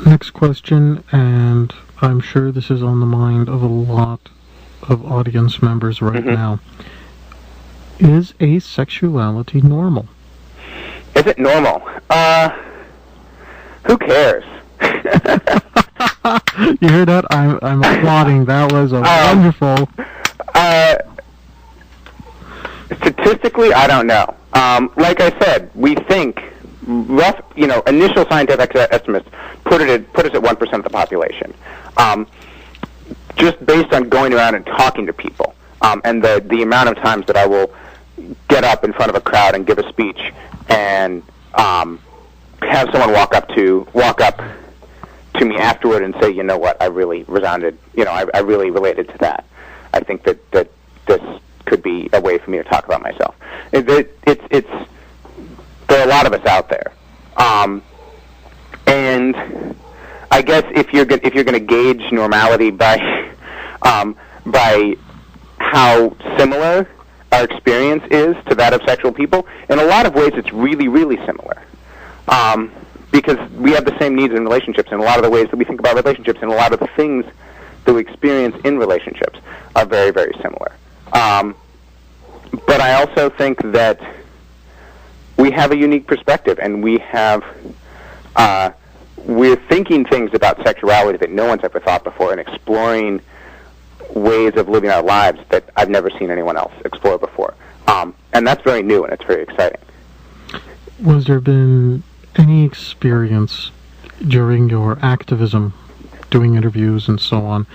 Next question, and I'm sure this is on the mind of a lot of audience members right now. Is asexuality normal? Is it normal? Who cares? You hear that? I'm applauding. That was a wonderful. Statistically, I don't know. Like I said, we think initial scientific estimates put us at 1% of the population. Just based on going around and talking to people, and the amount of times that I will get up in front of a crowd and give a speech and have someone walk up to me afterward and say, you know what, I really resounded, I really related to that. I think that this could be a way for me to talk about myself. There are a lot of us out there, and I guess if you're going to gauge normality by how similar our experience is to that of sexual people, in a lot of ways it's really, really similar. Because we have the same needs in relationships, and a lot of the ways that we think about relationships and a lot of the things that we experience in relationships are very, very similar. But I also think that we have a unique perspective, and we're thinking things about sexuality that no one's ever thought before, and exploring ways of living our lives that I've never seen anyone else explore before. And that's very new, and it's very exciting. Was there been any experience during your activism, doing interviews and so on,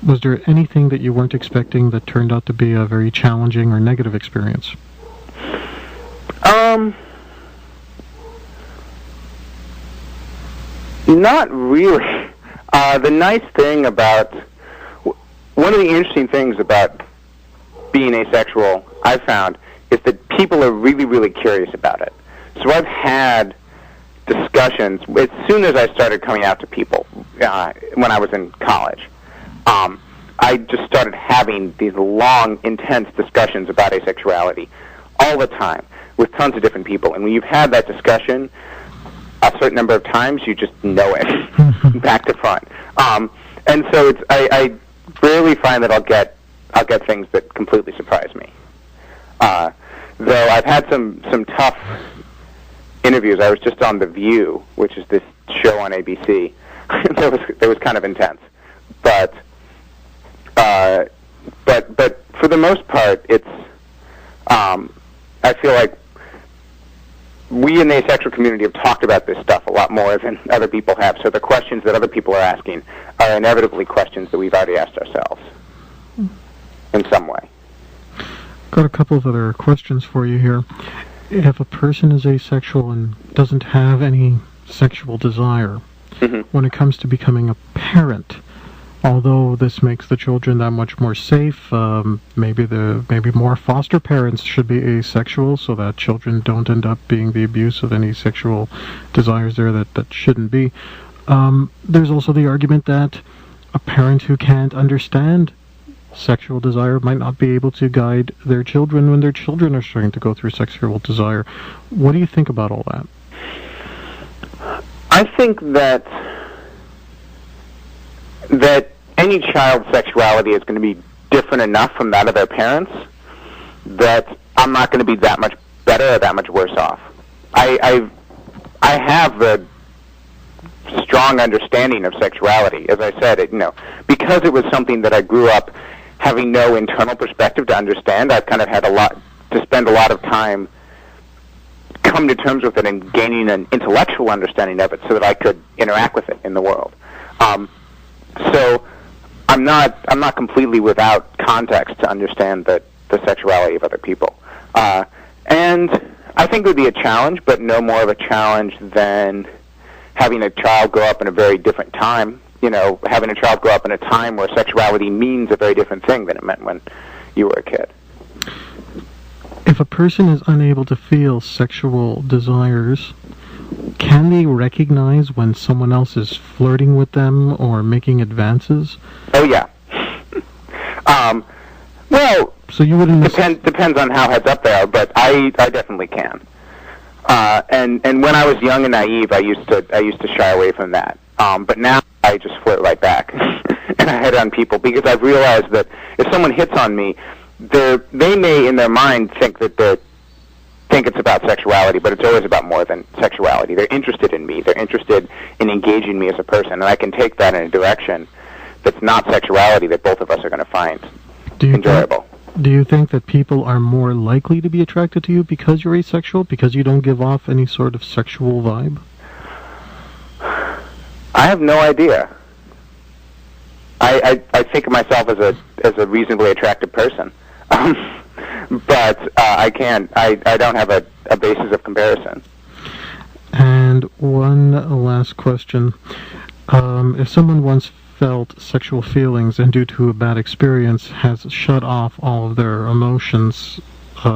was there anything that you weren't expecting that turned out to be a very challenging or negative experience? Not really. The nice thing about, one of the interesting things about being asexual, I've found, is that people are really, really curious about it. So I've had discussions, as soon as I started coming out to people when I was in college, I just started having these long, intense discussions about asexuality all the time with tons of different people. And when you've had that discussion a certain number of times, you just know it back to front. And so I rarely find that I'll get things that completely surprise me. Though I've had some tough interviews. I was just on The View, which is this show on ABC. That was kind of intense, but for the most part, it's. I feel like we in the asexual community have talked about this stuff a lot more than other people have. So the questions that other people are asking are inevitably questions that we've already asked ourselves in some way. Got a couple of other questions for you here. If a person is asexual and doesn't have any sexual desire, when it comes to becoming a parent, although this makes the children that much more safe, maybe more foster parents should be asexual so that children don't end up being the abuse of any sexual desires there that shouldn't be. There's also the argument that a parent who can't understand sexual desire might not be able to guide their children when their children are starting to go through sexual desire. What do you think about all that? I think that any child's sexuality is going to be different enough from that of their parents that I'm not going to be that much better or that much worse off. I have a strong understanding of sexuality, as I said, because it was something that I grew up having no internal perspective to understand. I've kind of had to spend a lot of time come to terms with it and gaining an intellectual understanding of it so that I could interact with it in the world. So I'm not completely without context to understand the sexuality of other people. And I think it would be a challenge, but no more of a challenge than having a child grow up in a very different time. Having a child grow up in a time where sexuality means a very different thing than it meant when you were a kid. If a person is unable to feel sexual desires, can they recognize when someone else is flirting with them or making advances? Oh, yeah. Well, so you wouldn't depends on how heads up they are, but I definitely can. And when I was young and naive, I used to shy away from that. But now I just flirt right back, and I hit on people because I've realized that if someone hits on me, they may in their mind think it's about sexuality, but it's always about more than sexuality. They're interested in me. They're interested in engaging me as a person, and I can take that in a direction that's not sexuality that both of us are going to find enjoyable. Do you think that people are more likely to be attracted to you because you're asexual, because you don't give off any sort of sexual vibe? I have no idea. I think of myself as a reasonably attractive person, but I don't have a basis of comparison. And one last question: if someone once felt sexual feelings and due to a bad experience has shut off all of their emotions,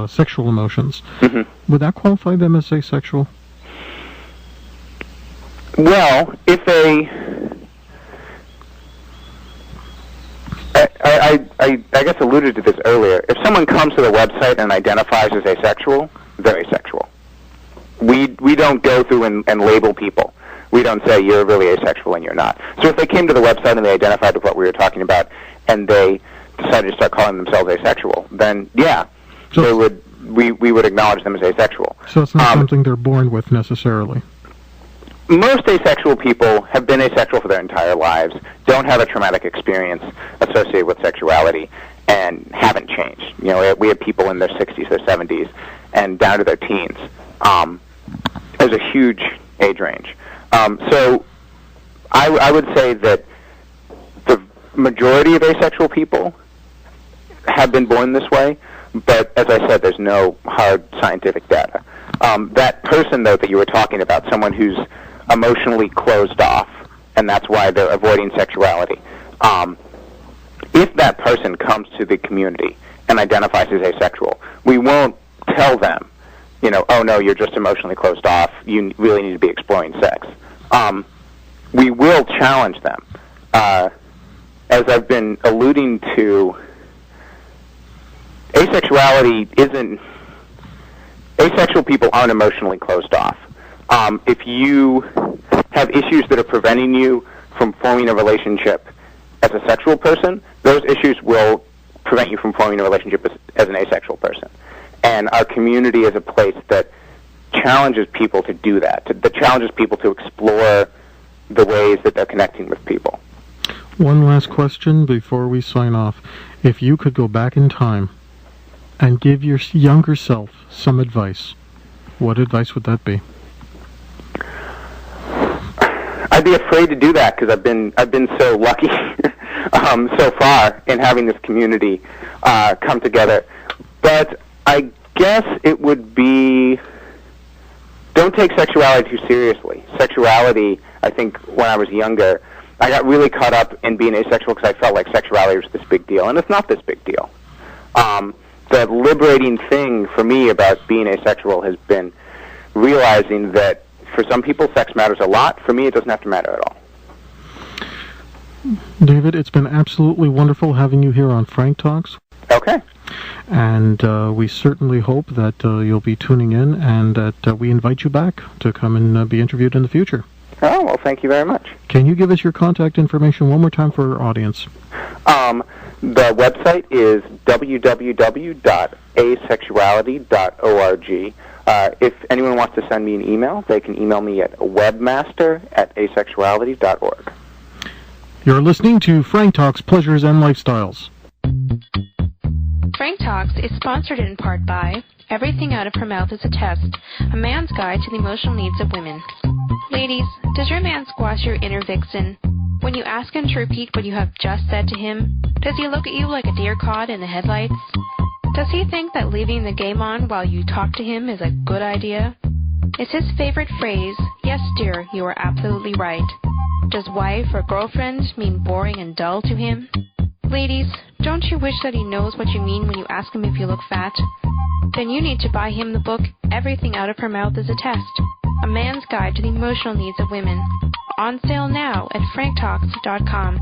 sexual emotions, would that qualify them as asexual? Well, if I guess alluded to this earlier. If someone comes to the website and identifies as asexual, they're asexual. We don't go through and label people. We don't say you're really asexual and you're not. So if they came to the website and they identified with what we were talking about and they decided to start calling themselves asexual, then yeah, so we would acknowledge them as asexual. So it's not something they're born with necessarily. Most asexual people have been asexual for their entire lives, don't have a traumatic experience associated with sexuality, and haven't changed. You know, we have people in their 60s, their 70s, and down to their teens. There's a huge age range. So I would say that the majority of asexual people have been born this way, but as I said, there's no hard scientific data. That person, though, that you were talking about, someone who's emotionally closed off, and that's why they're avoiding sexuality. If that person comes to the community and identifies as asexual, we won't tell them, you know, oh no, you're just emotionally closed off, you really need to be exploring sex. We will challenge them. As I've been alluding to, asexuality isn't, asexual people aren't emotionally closed off. If you have issues that are preventing you from forming a relationship as a sexual person, those issues will prevent you from forming a relationship as an asexual person. And our community is a place that challenges people to do that, that challenges people to explore the ways that they're connecting with people. One last question before we sign off. If you could go back in time and give your younger self some advice, what advice would that be? I'd be afraid to do that because I've been so lucky so far in having this community come together. But I guess it would be, don't take sexuality too seriously. Sexuality, I think when I was younger, I got really caught up in being asexual because I felt like sexuality was this big deal, and it's not this big deal. The liberating thing for me about being asexual has been realizing that for some people sex matters a lot. For me, it doesn't have to matter at all. David, it's been absolutely wonderful having you here on Frank Talks. Okay. And we certainly hope that you'll be tuning in and that we invite you back to come and be interviewed in the future. Oh, well, thank you very much. Can you give us your contact information one more time for our audience? The website is www.asexuality.org. If anyone wants to send me an email, they can email me at webmaster@asexuality.org. You're listening to Frank Talks Pleasures and Lifestyles. Frank Talks is sponsored in part by Everything Out of Her Mouth is a Test, a man's guide to the emotional needs of women. Ladies, does your man squash your inner vixen? When you ask him to repeat what you have just said to him, does he look at you like a deer caught in the headlights? Does he think that leaving the game on while you talk to him is a good idea? Is his favorite phrase, "Yes, dear, you are absolutely right"? Does wife or girlfriend mean boring and dull to him? Ladies, don't you wish that he knows what you mean when you ask him if you look fat? Then you need to buy him the book, Everything Out of Her Mouth is a Test, a man's guide to the emotional needs of women. On sale now at franktalks.com.